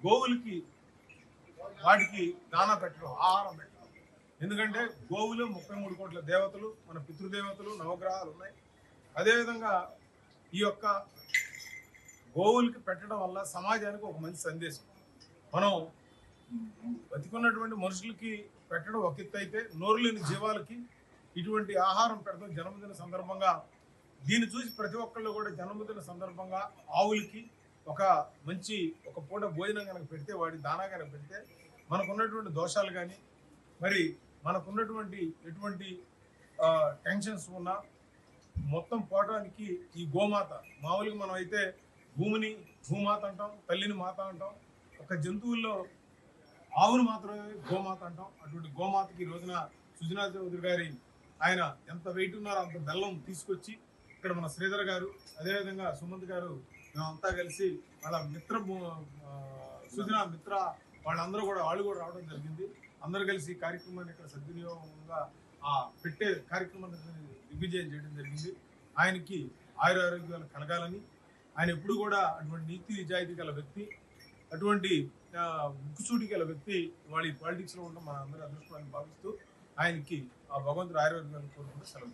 గోవులకి వాటికి దానా పెట్టడం, ఆహారం పెట్టడం. ఎందుకంటే గోవులు 33 కోట్ల దేవతలు, మన పితృదేవతలు, నవగ్రహాలు ఉన్నాయి. అదేవిధంగా ఈ యొక్క గోవులకి పెట్టడం వల్ల సమాజానికి ఒక మంచి సందేశం. మనం బతికున్నటువంటి మనుషులకి పెట్టడం ఒక ఎత్తు అయితే, నోరు లేని జీవాలకి ఇటువంటి ఆహారం పెడతాం జన్మదిన సందర్భంగా. దీన్ని చూసి ప్రతి ఒక్కళ్ళు కూడా జన్మదిన సందర్భంగా ఆవులకి ఒక పూట భోజనం కనుక పెడితే, వాడి దానా కనుక పెడితే మనకున్నటువంటి దోషాలు కానీ, మరి మనకున్నటువంటి ఎటువంటి టెన్షన్స్ ఉన్నా మొత్తం పోవడానికి ఈ గోమాత. మామూలుగా మనం అయితే భూమిని భూమాత అంటాం, తల్లిని మాత అంటాం. ఒక జంతువుల్లో ఆవును మాత్రమే గోమాత అంటాం. అటువంటి గోమాతకి ఈ రోజున సుజనా చౌదరి గారి ఆయన ఎంత వెయిట్ ఉన్నారో అంత బెల్లం తీసుకొచ్చి ఇక్కడ మన శ్రీధర్ గారు, అదేవిధంగా సుమంత్ గారు, మేమంతా కలిసి వాళ్ళ సుజనా మిత్ర వాళ్ళు కూడా రావడం జరిగింది. అందరూ కలిసి ఈ కార్యక్రమాన్ని ఇక్కడ సద్వినియోగంగా పెట్టే కార్యక్రమాన్ని దిగ్విజయం చేయడం జరిగింది. ఆయనకి ఆయురారోగ్యాలు కలగాలని, ఆయన ఎప్పుడు కూడా అటువంటి నీతి నిజాయితీ గల వ్యక్తి, అటువంటి ముక్కుసూటి గల వ్యక్తి వాళ్ళ పాలిటిక్స్ లో ఉండడం మన అందరి అదృష్టాన్ని భావిస్తూ ఆయనకి ఆ భగవంతుడు ఆయుర్వేదాన్ని కోరుకుంటూ సెలవు.